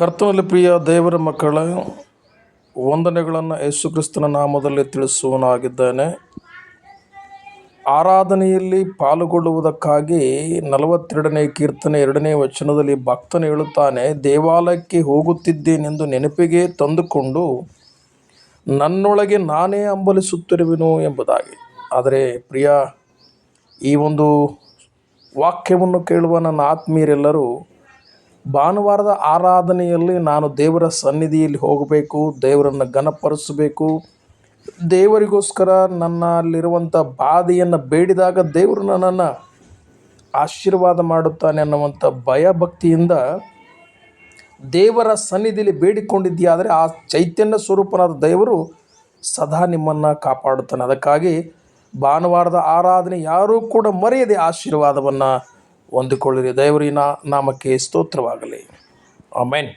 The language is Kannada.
ಕರ್ತನಲ್ಲಿ ಪ್ರಿಯ ದೇವರ ಮಕ್ಕಳ ವಂದನೆಗಳನ್ನು ಯೇಸು ಕ್ರಿಸ್ತನ ನಾಮದಲ್ಲಿ ತಿಳಿಸುವನಾಗಿದ್ದೇನೆ. ಆರಾಧನೆಯಲ್ಲಿ ಪಾಲ್ಗೊಳ್ಳುವುದಕ್ಕಾಗಿ 42ನೇ ಕೀರ್ತನೆ 2ನೇ ವಚನದಲ್ಲಿ ಭಕ್ತನು ಹೇಳುತ್ತಾನೆ, ದೇವಾಲಯಕ್ಕೆ ಹೋಗುತ್ತಿದ್ದೇನೆಂದು ನೆನಪಿಗೆ ತಂದುಕೊಂಡು ನನ್ನೊಳಗೆ ನಾನೇ ಹಂಬಲಿಸುತ್ತಿರುವೆನು ಎಂಬುದಾಗಿ. ಆದರೆ ಪ್ರಿಯ, ಈ ಒಂದು ವಾಕ್ಯವನ್ನು ಕೇಳುವ ನನ್ನ ಆತ್ಮೀಯರೆಲ್ಲರೂ ಭಾನುವಾರದ ಆರಾಧನೆಯಲ್ಲಿ ನಾನು ದೇವರ ಸನ್ನಿಧಿಯಲ್ಲಿ ಹೋಗಬೇಕು, ದೇವರನ್ನು ಘನಪಡಿಸಬೇಕು, ದೇವರಿಗೋಸ್ಕರ ನನ್ನಲ್ಲಿರುವಂಥ ಬಾಧೆಯನ್ನು ಬೇಡಿದಾಗ ದೇವರು ನನ್ನನ್ನು ಆಶೀರ್ವಾದ ಮಾಡುತ್ತಾನೆ ಅನ್ನುವಂಥ ಭಯಭಕ್ತಿಯಿಂದ ದೇವರ ಸನ್ನಿಧಿಯಲ್ಲಿ ಬೇಡಿಕೊಂಡಿದ್ದೀಯಾದರೆ ಆ ಚೈತನ್ಯ ಸ್ವರೂಪನಾದ ದೇವರು ಸದಾ ನಿಮ್ಮನ್ನು ಕಾಪಾಡುತ್ತಾನೆ. ಅದಕ್ಕಾಗಿ ಭಾನುವಾರದ ಆರಾಧನೆ ಯಾರೂ ಕೂಡ ಮರೆಯದೆ ಆಶೀರ್ವಾದವನ್ನು ಹೊಂದಿಕೊಳ್ಳಿರಿ. ದೇವರಿನ ನಾಮಕ್ಕೆ ಸ್ತೋತ್ರವಾಗಲಿ. ಆಮೆನ್.